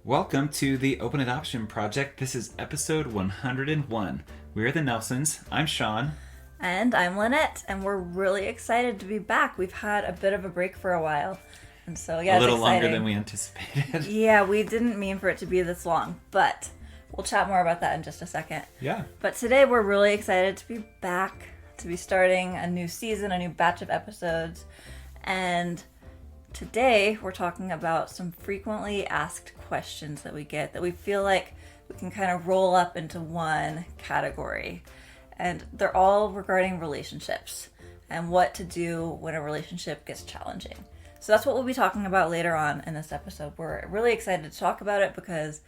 Welcome to the Open Adoption Project. This is episode 101. We're the Nelsons. I'm Sean. And I'm Lynette, and we're really excited to be back. We've had a bit of a break for a while, and so a little longer than we anticipated. Yeah, we didn't mean for it to be this long, but we'll chat more about that in just a second. Yeah. But today we're really excited to be back, to be starting a new season, a new batch of episodes, and today we're talking about some frequently asked questions that we get that we feel like we can kind of roll up into one category. And they're all regarding relationships and what to do when a relationship gets challenging. So that's what we'll be talking about later on in this episode. We're really excited to talk about it because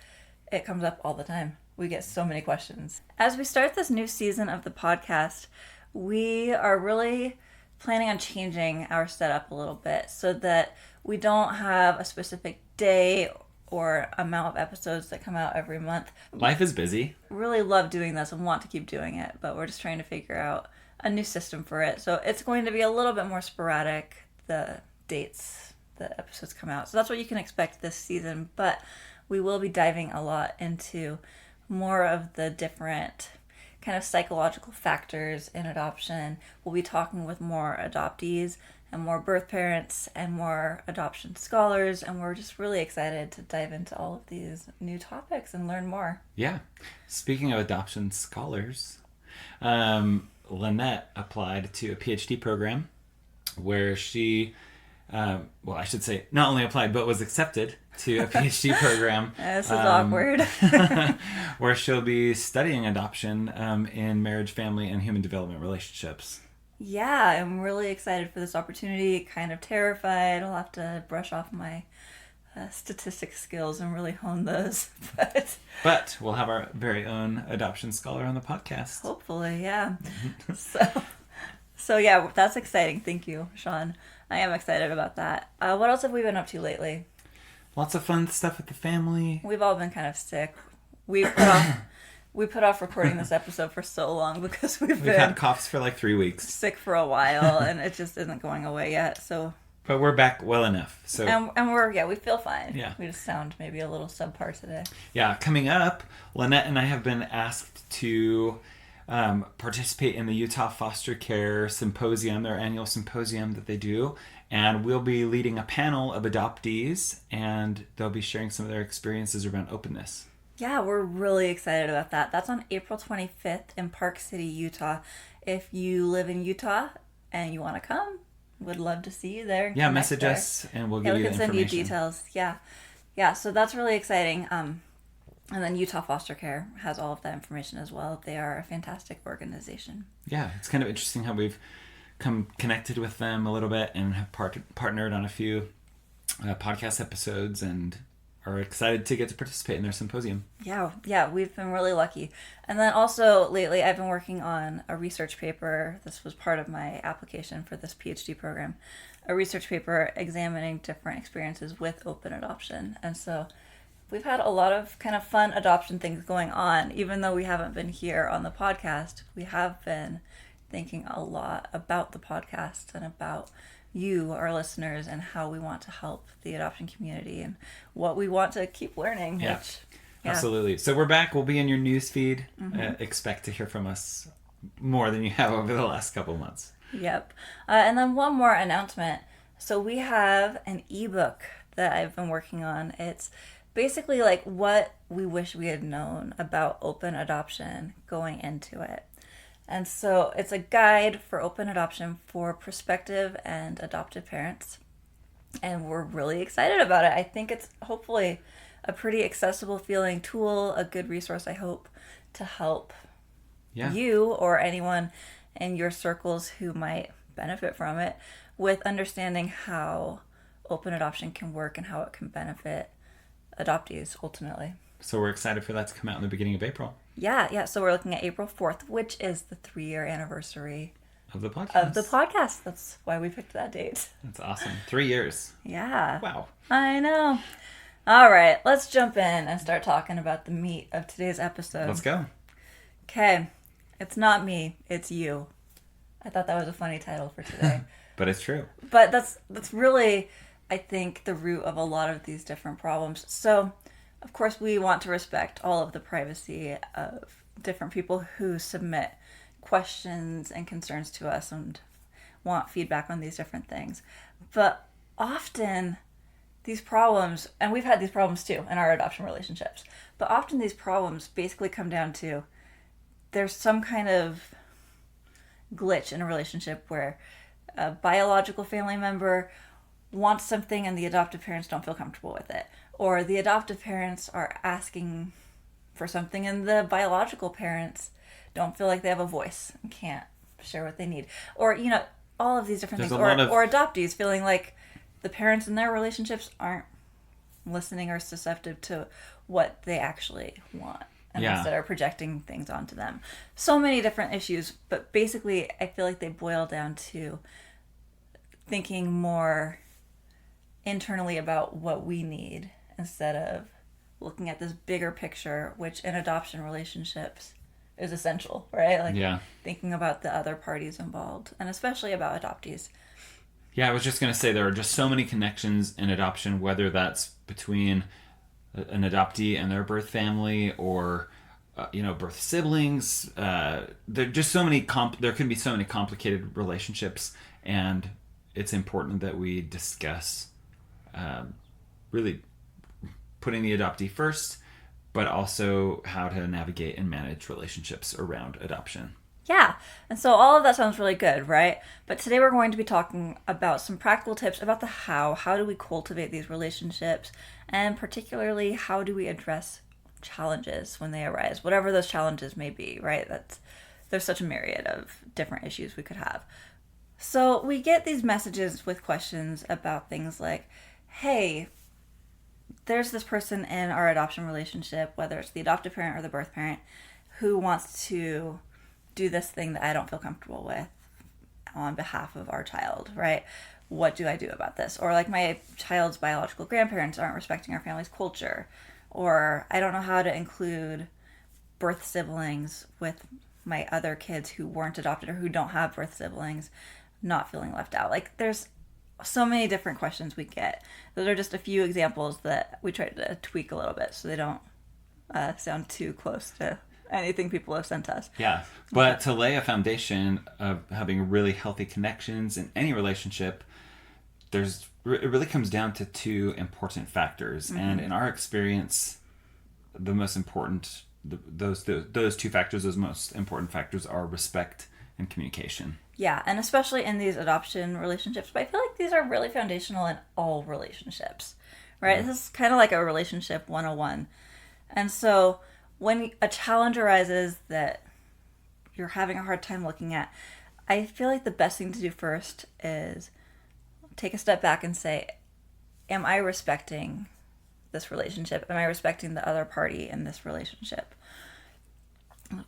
it comes up all the time. We get so many questions. As we start this new season of the podcast, we are really planning on changing our setup a little bit so that we don't have a specific day or amount of episodes that come out every month. Life is busy. Really love doing this and want to keep doing it, but we're just trying to figure out a new system for it. So it's going to be a little bit more sporadic, the dates the episodes come out. So that's what you can expect this season, but we will be diving a lot into more of the different kind of psychological factors in adoption. We'll be talking with more adoptees and more birth parents and more adoption scholars, and we're just really excited to dive into all of these new topics and learn more. Yeah. Speaking of adoption scholars, Lynette applied to a PhD program where she, I should say not only applied, but was accepted to a PhD program. This is awkward. Where she'll be studying adoption in marriage, family, and human development relationships. Yeah, I'm really excited for this opportunity, kind of terrified. I'll have to brush off my statistics skills and really hone those. But we'll have our very own adoption scholar on the podcast. Hopefully, yeah. So yeah, that's exciting. Thank you, Sean. I am excited about that. What else have we been up to lately? Lots of fun stuff with the family. We've all been kind of sick. We put off recording this episode for so long because we've had coughs for like 3 weeks. Sick for a while, and it just isn't going away yet. So, but we're back well enough. So and we feel fine. Yeah, we just sound maybe a little subpar today. Yeah, coming up, Lynette and I have been asked to participate in the Utah Foster Care Symposium, their annual symposium that they do, and we'll be leading a panel of adoptees, and they'll be sharing some of their experiences around openness. Yeah, we're really excited about that. That's on April 25th in Park City, Utah. If you live in Utah and you want to come, would love to see you there. Yeah, message us and we'll give you the information. We can send you details. Yeah, so that's really exciting. And then Utah Foster Care has all of that information as well. They are a fantastic organization. Yeah, it's kind of interesting how we've come connected with them a little bit and have partnered on a few podcast episodes and are excited to get to participate in their symposium. Yeah, we've been really lucky. And then also lately I've been working on a research paper. This was part of my application for this PhD program. A research paper examining different experiences with open adoption. And so we've had a lot of kind of fun adoption things going on. Even though we haven't been here on the podcast, we have been thinking a lot about the podcast and about you, our listeners, and how we want to help the adoption community and what we want to keep learning. Yeah, absolutely. So we're back. We'll be in your newsfeed. Expect to hear from us more than you have over the last couple months. Yep. And then one more announcement. So we have an ebook that I've been working on. It's basically like what we wish we had known about open adoption going into it. And so it's a guide for open adoption for prospective and adoptive parents. And we're really excited about it. I think it's hopefully a pretty accessible feeling tool, a good resource, I hope, to help you or anyone in your circles who might benefit from it with understanding how open adoption can work and how it can benefit adoptees ultimately. So we're excited for that to come out in the beginning of April. Yeah. So we're looking at April 4th, which is the 3-year anniversary of the podcast. That's why we picked that date. That's awesome. 3 years. Yeah. Wow. I know. All right, let's jump in and start talking about the meat of today's episode. Let's go. Okay. It's not me, it's you. I thought that was a funny title for today. But it's true. But that's really, I think, the root of a lot of these different problems. So of course, we want to respect all of the privacy of different people who submit questions and concerns to us and want feedback on these different things. But often these problems, and we've had these problems too in our adoption relationships, but often these problems basically come down to there's some kind of glitch in a relationship where a biological family member wants something and the adoptive parents don't feel comfortable with it. Or the adoptive parents are asking for something and the biological parents don't feel like they have a voice and can't share what they need. Or, all of these different things. Or adoptees feeling like the parents in their relationships aren't listening or receptive to what they actually want. And instead are projecting things onto them. So many different issues, but basically I feel like they boil down to thinking more internally about what we need instead of looking at this bigger picture, which in adoption relationships is essential, right? Thinking about the other parties involved, and especially about adoptees. Yeah, I was just going to say there are just so many connections in adoption, whether that's between an adoptee and their birth family or birth siblings. There are just so many there can be so many complicated relationships, and it's important that we discuss really putting the adoptee first, but also how to navigate and manage relationships around adoption. Yeah, and so all of that sounds really good, right? But today we're going to be talking about some practical tips about the how. How do we cultivate these relationships? And particularly, how do we address challenges when they arise? Whatever those challenges may be, right? There's such a myriad of different issues we could have. So we get these messages with questions about things like, hey, there's this person in our adoption relationship, whether it's the adoptive parent or the birth parent, who wants to do this thing that I don't feel comfortable with on behalf of our child, right? What do I do about this? Or like my child's biological grandparents aren't respecting our family's culture. Or I don't know how to include birth siblings with my other kids who weren't adopted or who don't have birth siblings, not feeling left out. Like there's so many different questions we get. Those are just a few examples that we tried to tweak a little bit so they don't sound too close to anything people have sent us. Yeah, but to lay a foundation of having really healthy connections in any relationship, it really comes down to two important factors. Mm-hmm. And in our experience, the most important, those two factors, those most important factors are respect and communication. Yeah, and especially in these adoption relationships, but I feel like these are really foundational in all relationships, right? Yeah. This is kind of like a relationship 101. And so when a challenge arises that you're having a hard time looking at, I feel like the best thing to do first is take a step back and say, am I respecting this relationship? Am I respecting the other party in this relationship?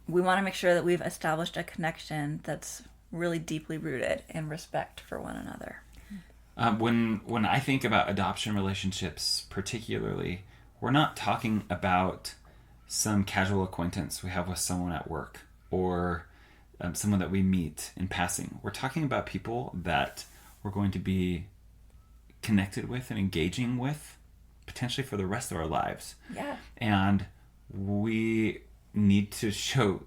We want to make sure that we've established a connection that's really deeply rooted in respect for one another. When I think about adoption relationships particularly, we're not talking about some casual acquaintance we have with someone at work or someone that we meet in passing. We're talking about people that we're going to be connected with and engaging with potentially for the rest of our lives. Yeah. And we need to show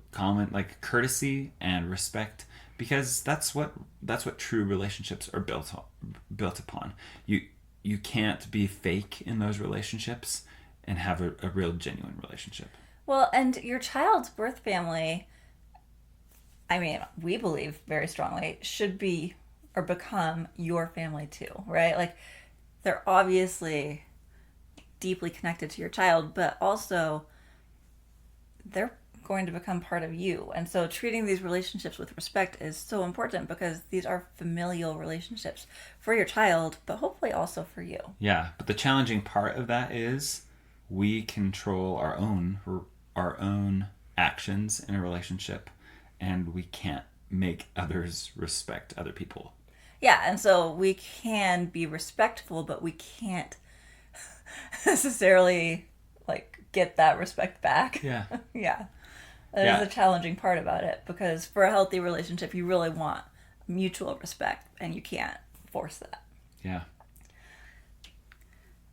courtesy and respect, because that's what true relationships are built upon. You can't be fake in those relationships and have a real genuine relationship. Well, and your child's birth family, I mean, we believe very strongly, should be or become your family too, right? Like, they're obviously deeply connected to your child, but also they're going to become part of you. And so treating these relationships with respect is so important, because these are familial relationships for your child, but hopefully also for you. Yeah, but the challenging part of that is we control our own actions in a relationship, and we can't make others respect other people. Yeah, and so we can be respectful, but we can't necessarily get that respect back. Yeah. Yeah. That is a challenging part about it, because for a healthy relationship, you really want mutual respect, and you can't force that. Yeah.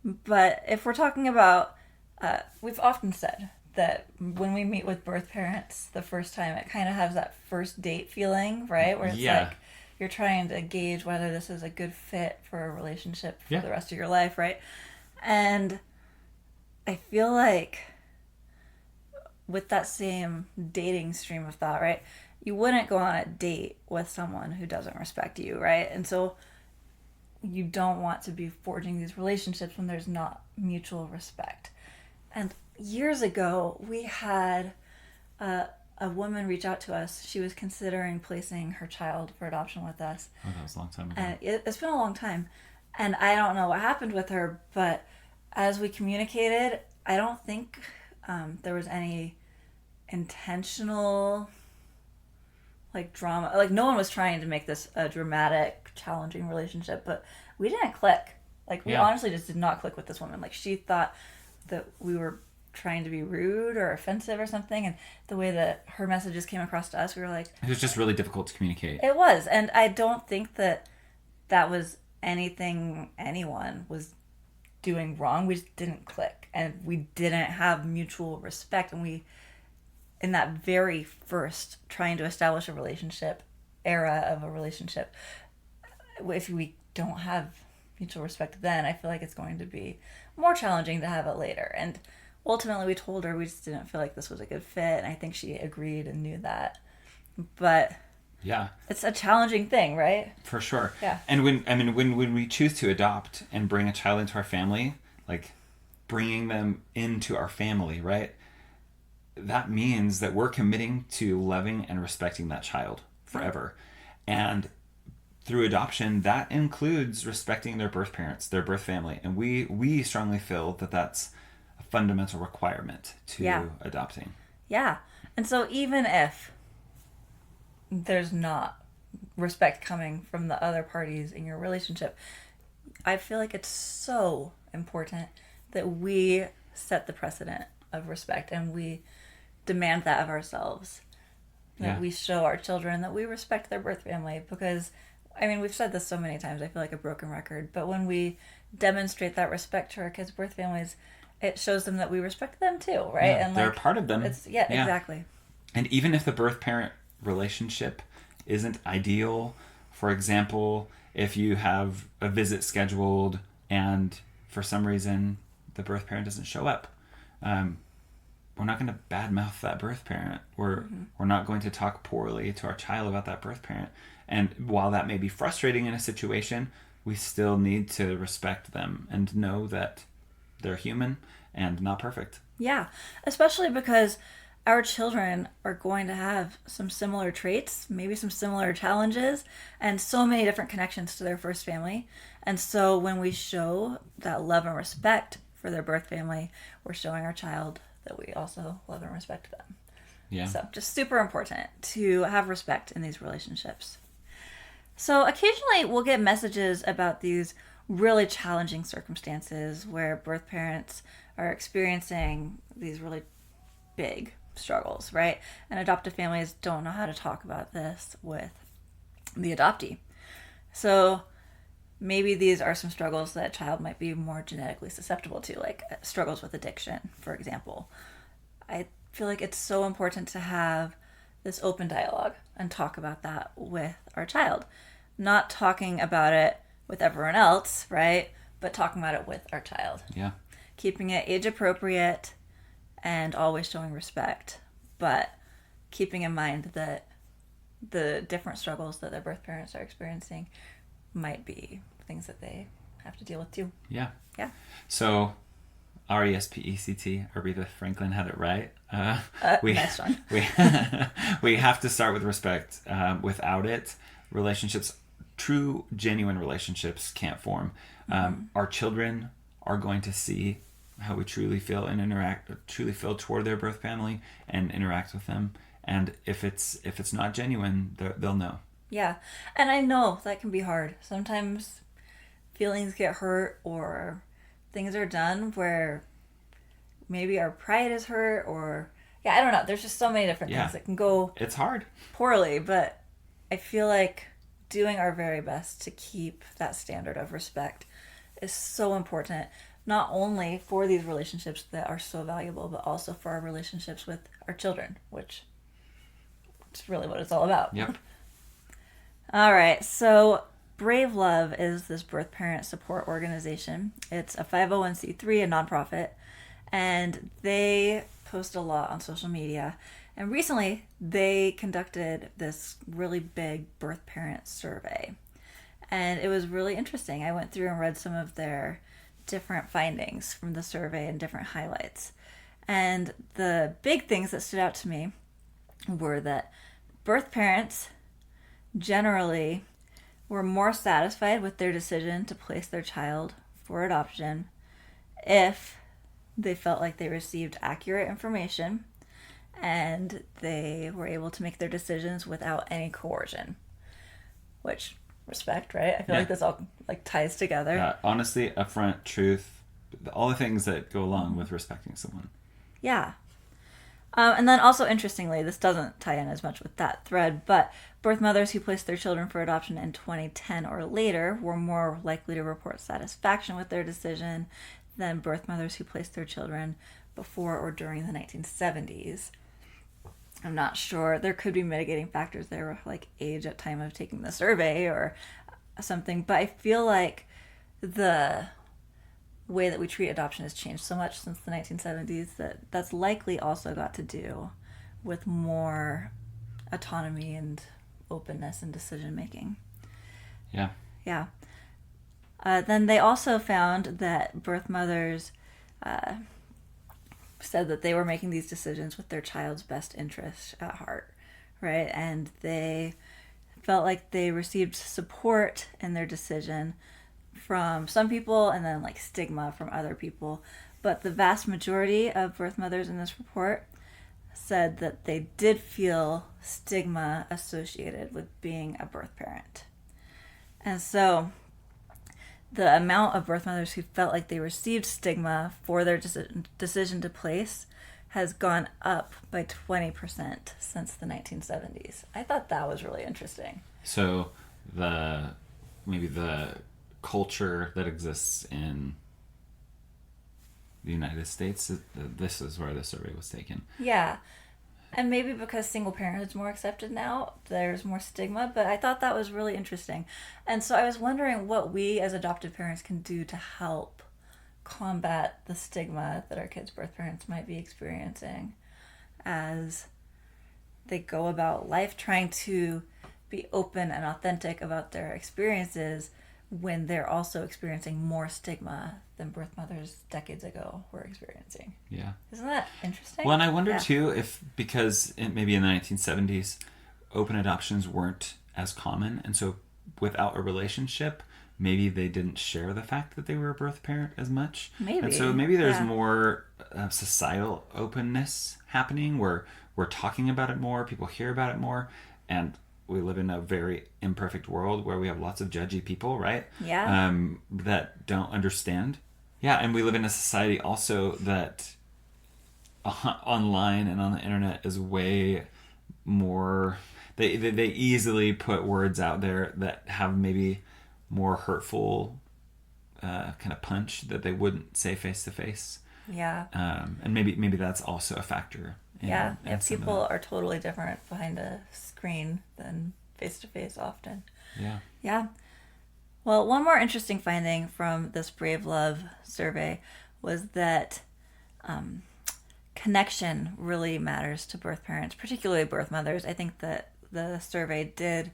But if we're talking about we've often said that when we meet with birth parents the first time, it kind of has that first date feeling, right? Where it's like you're trying to gauge whether this is a good fit for a relationship for the rest of your life, right? And I feel like with that same dating stream of thought, right? You wouldn't go on a date with someone who doesn't respect you, right? And so you don't want to be forging these relationships when there's not mutual respect. And years ago, we had a woman reach out to us. She was considering placing her child for adoption with us. Oh, that was a long time ago. And it's been a long time. And I don't know what happened with her, but as we communicated, I don't think there was any intentional drama. Like, no one was trying to make this a dramatic, challenging relationship, but we didn't click. We honestly just did not click with this woman. She thought that we were trying to be rude or offensive or something, and the way that her messages came across to us, we were like... It was just really difficult to communicate. It was, and I don't think that was anything anyone was doing wrong. We just didn't click, and we didn't have mutual respect, and we, in that very first trying to establish a relationship, era of a relationship, if we don't have mutual respect then, I feel like it's going to be more challenging to have it later. And ultimately we told her we just didn't feel like this was a good fit, and I think she agreed and knew that. But yeah, it's a challenging thing, right? For sure. Yeah. And when we choose to adopt and bring a child into our family, bringing them into our family, right? That means that we're committing to loving and respecting that child forever. And through adoption, that includes respecting their birth parents, their birth family. And we strongly feel that that's a fundamental requirement to adopting. Yeah. And so even if there's not respect coming from the other parties in your relationship, I feel like it's so important that we set the precedent of respect, and we demand that of ourselves. That we show our children that we respect their birth family, because we've said this so many times, I feel like a broken record, but when we demonstrate that respect to our kids' birth families, it shows them that we respect them too, right? Yeah, and they're a part of them. Exactly. And even if the birth parent relationship isn't ideal, for example, if you have a visit scheduled and for some reason the birth parent doesn't show up, we're not going to badmouth that birth parent. We're not going to talk poorly to our child about that birth parent. And while that may be frustrating in a situation, we still need to respect them and know that they're human and not perfect. Yeah, especially because our children are going to have some similar traits, maybe some similar challenges, and so many different connections to their first family. And so when we show that love and respect for their birth family, we're showing our child that we also love and respect them. Yeah. So just super important to have respect in these relationships. So occasionally we'll get messages about these really challenging circumstances where birth parents are experiencing these really big struggles, right? And adoptive families don't know how to talk about this with the adoptee. So maybe these are some struggles that a child might be more genetically susceptible to, like struggles with addiction, for example. I feel like it's so important to have this open dialogue and talk about that with our child. Not talking about it with everyone else, right? But talking about it with our child. Yeah. Keeping it age appropriate and always showing respect, but keeping in mind that the different struggles that their birth parents are experiencing might be things that they have to deal with too. Yeah. Yeah. So, RESPECT, Aretha Franklin had it right. Nice one. We have to start with respect. Without it, relationships, true, genuine relationships can't form. Our children are going to see how we truly feel and truly feel toward their birth family and interact with them. And if it's not genuine, they'll know. Yeah. And I know that can be hard. Sometimes feelings get hurt, or things are done where maybe our pride is hurt, or I don't know. There's just so many different things that can go It's hard. poorly, but I feel like doing our very best to keep that standard of respect is so important, not only for these relationships that are so valuable, but also for our relationships with our children, which is really what it's all about. Yep. All right, so Brave Love is this birth parent support organization. It's a 501c3, a nonprofit, and they post a lot on social media. And recently, they conducted this really big birth parent survey. And it was really interesting. I went through and read some of their different findings from the survey and different highlights. And the big things that stood out to me were that birth parents generally were more satisfied with their decision to place their child for adoption if they felt like they received accurate information and they were able to make their decisions without any coercion. Which, respect, right? I feel like this all like ties together. Honestly, upfront, truth, all the things that go along with respecting someone. Yeah. And then also, interestingly, this doesn't tie in as much with that thread, but birth mothers who placed their children for adoption in 2010 or later were more likely to report satisfaction with their decision than birth mothers who placed their children before or during the 1970s. I'm not sure. There could be mitigating factors there, like age at time of taking the survey or something, but I feel like the way that we treat adoption has changed so much since the 1970s that's likely also got to do with more autonomy and openness and decision making. Yeah. Then they also found that birth mothers said that they were making these decisions with their child's best interest at heart, right? And they felt like they received support in their decision from some people and then like stigma from other people. But the vast majority of birth mothers in this report said that they did feel stigma associated with being a birth parent. And so the amount of birth mothers who felt like they received stigma for their decision to place has gone up by 20% since the 1970s. I thought that was really interesting. So maybe the culture that exists in the United States, this is where the survey was taken. Yeah. And maybe because single parenthood is more accepted now, there's more stigma, but I thought that was really interesting. And so I was wondering what we as adoptive parents can do to help combat the stigma that our kids' birth parents might be experiencing as they go about life trying to be open and authentic about their experiences when they're also experiencing more stigma than birth mothers decades ago were experiencing. Yeah. Isn't that interesting? Well, and I wonder too if because maybe in the 1970s, open adoptions weren't as common, and so without a relationship, maybe they didn't share the fact that they were a birth parent as much. Maybe. And so maybe there's more societal openness happening where we're talking about it more, people hear about it more, and we live in a very imperfect world where we have lots of judgy people, right? Yeah. That don't understand. Yeah, and we live in a society also that online and on the internet is way more... They easily put words out there that have maybe more hurtful kind of punch that they wouldn't say face to face. Yeah. And maybe that's also a factor. If people are totally different behind a screen than face to face often. Yeah. Well, one more interesting finding from this Brave Love survey was that connection really matters to birth parents, particularly birth mothers. I think that the survey did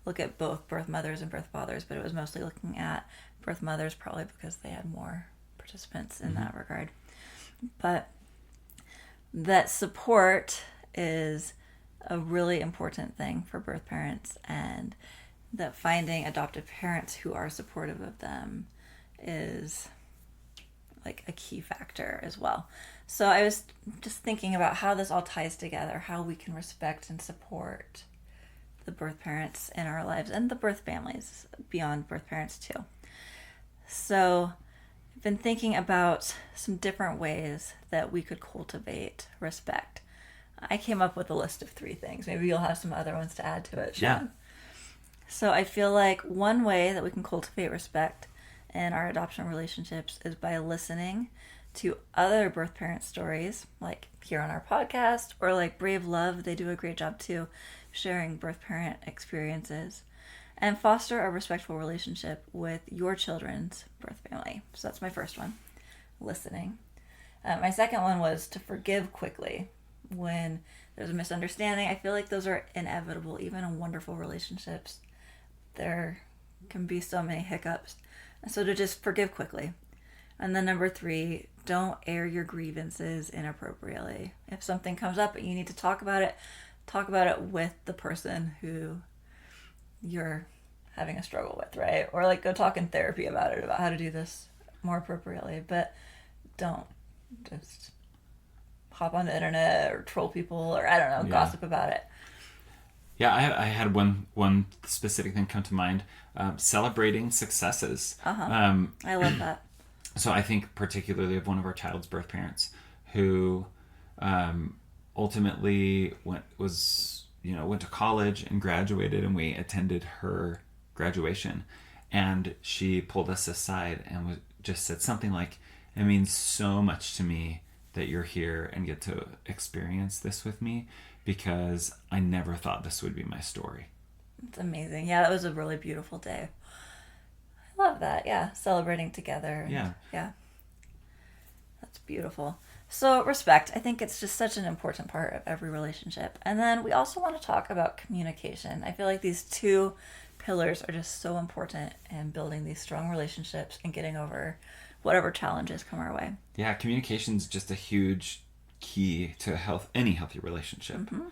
look at both birth mothers and birth fathers, but it was mostly looking at birth mothers probably because they had more participants in that regard. But that support is a really important thing for birth parents, and that finding adoptive parents who are supportive of them is like a key factor as well. So I was just thinking about how this all ties together, how we can respect and support the birth parents in our lives and the birth families beyond birth parents too. So I've been thinking about some different ways that we could cultivate respect. I came up with a list of 3 things. Maybe you'll have some other ones to add to it, Sean. Yeah. So I feel like one way that we can cultivate respect in our adoption relationships is by listening to other birth parent stories, like here on our podcast, or like Brave Love. They do a great job too, sharing birth parent experiences, and foster a respectful relationship with your children's birth family. So that's my first one, listening. My second one was to forgive quickly when there's a misunderstanding. I feel like those are inevitable, even in wonderful relationships. There can be so many hiccups. And so to just forgive quickly. And then number 3, don't air your grievances inappropriately. If something comes up and you need to talk about it with the person who you're having a struggle with, right? Or like go talk in therapy about it, about how to do this more appropriately. But don't just hop on the internet or troll people or I don't know, gossip about it. Yeah, I had one specific thing come to mind. Celebrating successes. I love that. So I think particularly of one of our child's birth parents who ultimately went to college and graduated, and we attended her graduation, and she pulled us aside and just said something like, "It means so much to me that you're here and get to experience this with me, because I never thought this would be my story." It's amazing. Yeah, that was a really beautiful day. I love that. Yeah, celebrating together. Yeah. Yeah. That's beautiful. So respect, I think it's just such an important part of every relationship. And then we also want to talk about communication. I feel like these 2 pillars are just so important in building these strong relationships and getting over whatever challenges come our way. Yeah, communication is just a huge key to any healthy relationship. Mm-hmm.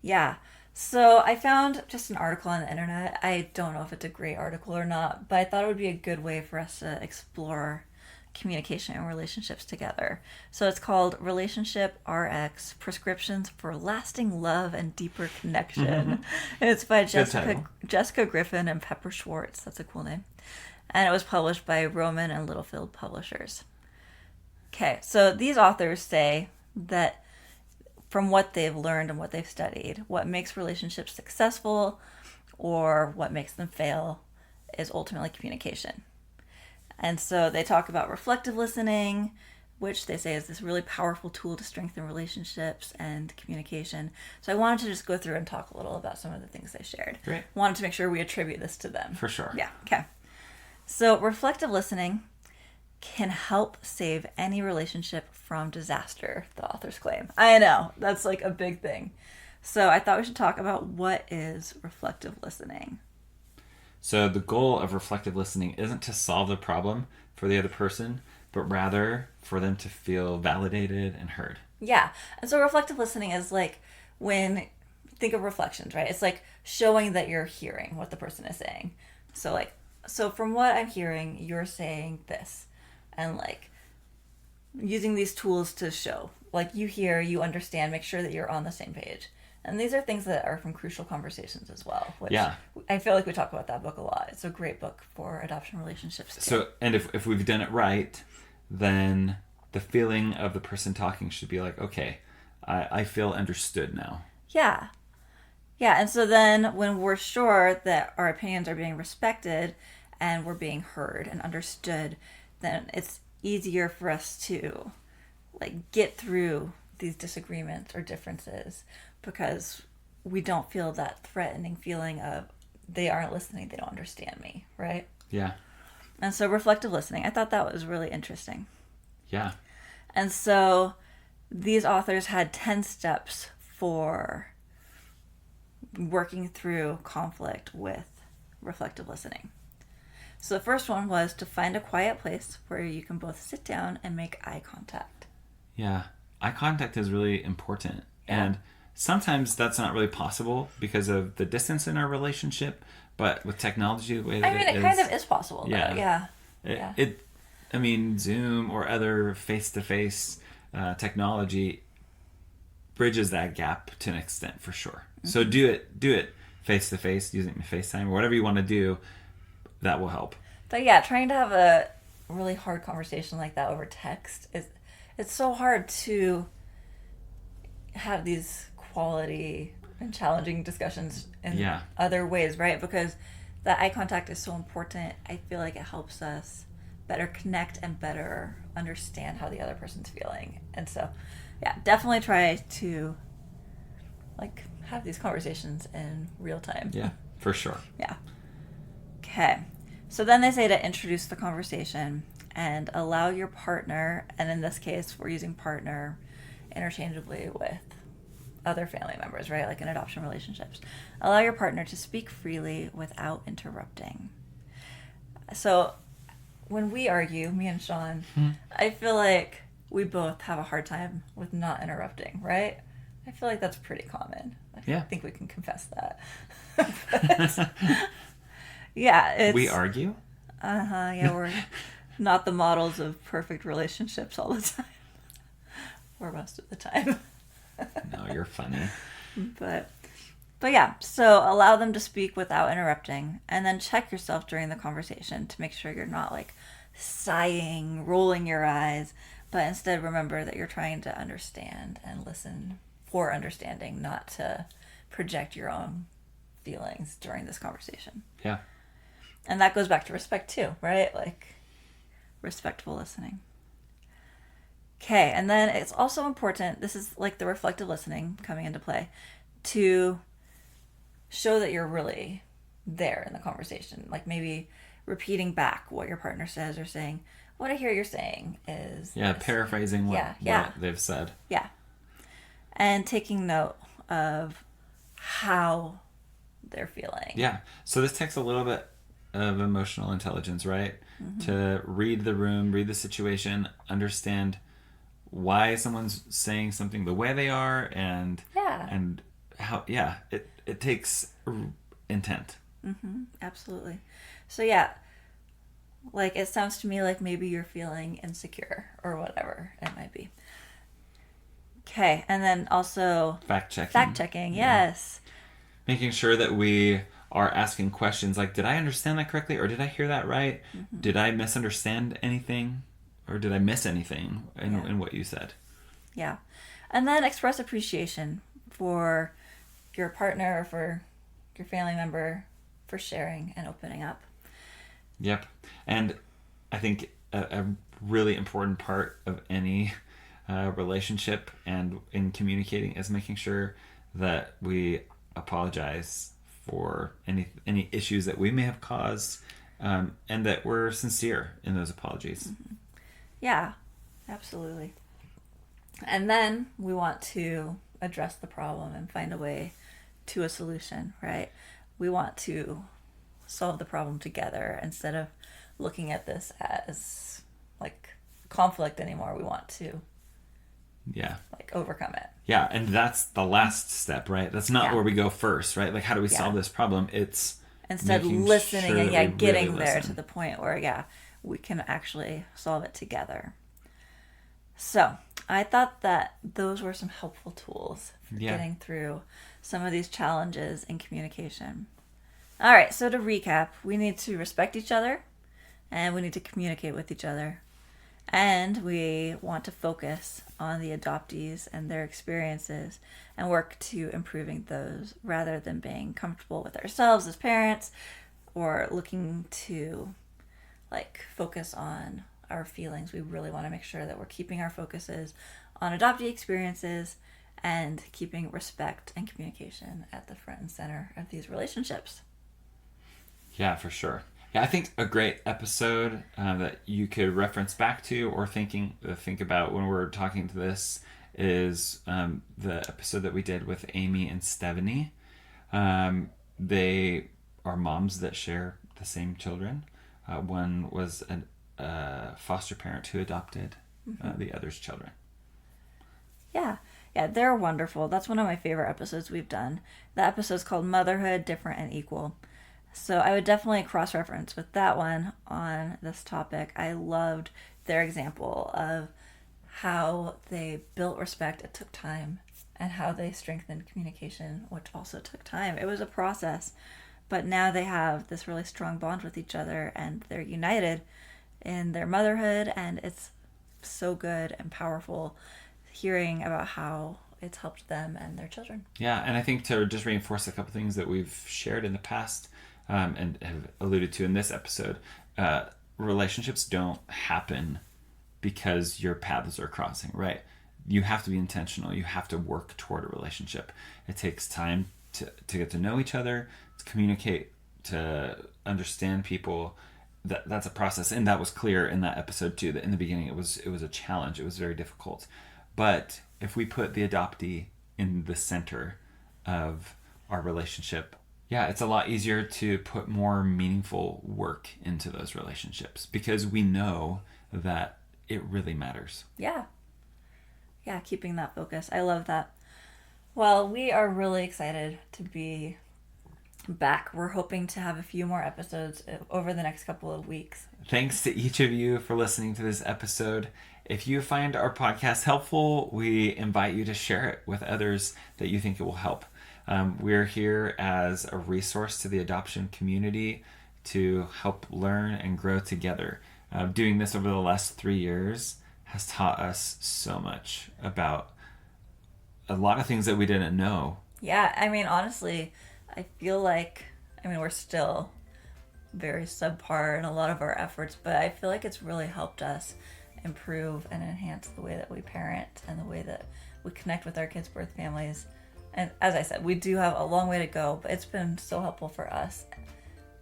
Yeah. So I found just an article on the internet. I don't know if it's a great article or not, but I thought it would be a good way for us to explore communication and relationships together. So it's called Relationship RX: Prescriptions for Lasting Love and Deeper Connection. And it's by Jessica Griffin and Pepper Schwartz. That's a cool name. And it was published by Rowman and Littlefield Publishers. Okay, so these authors say that from what they've learned and what they've studied, what makes relationships successful or what makes them fail is ultimately communication. And so they talk about reflective listening, which they say is this really powerful tool to strengthen relationships and communication. So I wanted to just go through and talk a little about some of the things they shared. Great. Wanted to make sure we attribute this to them. For sure. Yeah, okay. So reflective listening can help save any relationship from disaster, the authors claim. I know, that's like a big thing. So I thought we should talk about what is reflective listening. So the goal of reflective listening isn't to solve the problem for the other person, but rather for them to feel validated and heard. Yeah. And so reflective listening is like think of reflections, right? It's like showing that you're hearing what the person is saying. So from what I'm hearing, you're saying this. And like using these tools to show, like you hear, you understand, make sure that you're on the same page. And these are things that are from Crucial Conversations as well, which I feel like we talk about that book a lot. It's a great book for adoption relationships too. So, and if we've done it right, then the feeling of the person talking should be like, okay, I feel understood now. Yeah. Yeah, and so then when we're sure that our opinions are being respected and we're being heard and understood, then it's easier for us to like get through these disagreements or differences because we don't feel that threatening feeling of they aren't listening, they don't understand me, right? Yeah. And so reflective listening, I thought that was really interesting. Yeah. And so these authors had 10 steps for working through conflict with reflective listening. So the first one was to find a quiet place where you can both sit down and make eye contact. Yeah. Eye contact is really important. Yeah. And sometimes that's not really possible because of the distance in our relationship, but with technology, the way that it kind of is possible. Yeah. Zoom or other face-to-face technology bridges that gap to an extent for sure. Mm-hmm. So do it face-to-face using FaceTime or whatever you want to do. That will help. But yeah, trying to have a really hard conversation like that over text it's so hard to have these quality and challenging discussions in other ways, right? Because that eye contact is so important. I feel like it helps us better connect and better understand how the other person's feeling. And so, yeah, definitely try to like have these conversations in real time. Yeah, for sure. Yeah. Okay. So then they say to introduce the conversation and allow your partner, and in this case, we're using partner interchangeably with other family members, right? Like in adoption relationships. Allow your partner to speak freely without interrupting. So when we argue, me and Sean, I feel like we both have a hard time with not interrupting, right? I feel like that's pretty common. I think we can confess that. But, yeah, we argue? Yeah, we're not the models of perfect relationships all the time. Or most of the time. No, you're funny. But yeah, so allow them to speak without interrupting, and then check yourself during the conversation to make sure you're not like sighing, rolling your eyes, but instead remember that you're trying to understand and listen for understanding, not to project your own feelings during this conversation. Yeah. And that goes back to respect too, right? Like respectful listening. Okay, and then it's also important, this is like the reflective listening coming into play, to show that you're really there in the conversation. Like maybe repeating back what your partner says or saying, what I hear you're saying is... Yeah, this. paraphrasing what they've said. Yeah. And taking note of how they're feeling. Yeah, so this takes a little bit of emotional intelligence, right? Mm-hmm. To read the room, read the situation, understand why someone's saying something the way they are, and how it takes intent. Mm-hmm, absolutely. So yeah, like it sounds to me like maybe you're feeling insecure or whatever it might be. Okay, and then also fact checking. Yes, making sure that we are asking questions like, did I understand that correctly, or did I hear that right? Mm-hmm. Did I misunderstand anything? Or did I miss anything in what you said? Yeah. And then express appreciation for your partner or for your family member for sharing and opening up. Yep. And I think a really important part of any relationship and in communicating is making sure that we apologize for any issues that we may have caused, and that we're sincere in those apologies. Mm-hmm. Yeah, absolutely. And then we want to address the problem and find a way to a solution, right? We want to solve the problem together instead of looking at this as like conflict anymore. We want to like overcome it. Yeah, and that's the last step, right? That's not where we go first, right? Like, how do we solve this problem? It's instead listening and getting really there to the point where we can actually solve it together. So I thought that those were some helpful tools for getting through some of these challenges in communication. All right, so to recap, we need to respect each other, and we need to communicate with each other, and we want to focus on the adoptees and their experiences and work to improving those rather than being comfortable with ourselves as parents or looking to like focus on our feelings. We really want to make sure that we're keeping our focuses on adoptee experiences and keeping respect and communication at the front and center of these relationships. Yeah, for sure. Yeah, I think a great episode that you could reference back to or think about when we're talking to this is the episode that we did with Amy and Stephanie. They are moms that share the same children. One was a foster parent who adopted the other's children. Yeah, they're wonderful. That's one of my favorite episodes we've done. The episode's called Motherhood, Different and Equal. So I would definitely cross-reference with that one on this topic. I loved their example of how they built respect. It took time, and how they strengthened communication, which also took time. It was a process, but now they have this really strong bond with each other, and they're united in their motherhood, and it's so good and powerful hearing about how it's helped them and their children. Yeah, and I think to just reinforce a couple things that we've shared in the past, and have alluded to in this episode, relationships don't happen because your paths are crossing, right? You have to be intentional. You have to work toward a relationship. It takes time to get to know each other, to communicate, to understand people. That's a process, and that was clear in that episode too, that in the beginning it was a challenge. It was very difficult. But if we put the adoptee in the center of our relationship, yeah, it's a lot easier to put more meaningful work into those relationships because we know that it really matters. Yeah, keeping that focus. I love that. Well, we are really excited to be back. We're hoping to have a few more episodes over the next couple of weeks. Thanks to each of you for listening to this episode. If you find our podcast helpful, we invite you to share it with others that you think it will help. We're here as a resource to the adoption community to help learn and grow together. Doing this over the last 3 years has taught us so much about a lot of things that we didn't know. Yeah, I mean, honestly, I feel like, we're still very subpar in a lot of our efforts, but I feel like it's really helped us improve and enhance the way that we parent and the way that we connect with our kids' birth families. And as I said, we do have a long way to go, but it's been so helpful for us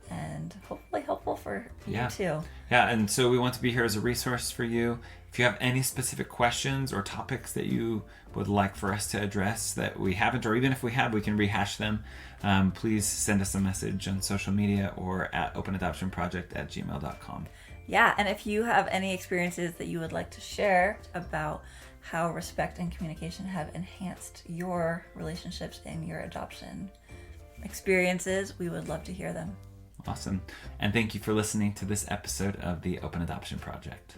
and hopefully helpful for you too. Yeah, and so we want to be here as a resource for you. If you have any specific questions or topics that you would like for us to address that we haven't, or even if we have, we can rehash them, please send us a message on social media or at openadoptionproject@gmail.com. Yeah, and if you have any experiences that you would like to share about how respect and communication have enhanced your relationships and your adoption experiences, we would love to hear them. Awesome. And thank you for listening to this episode of the Open Adoption Project.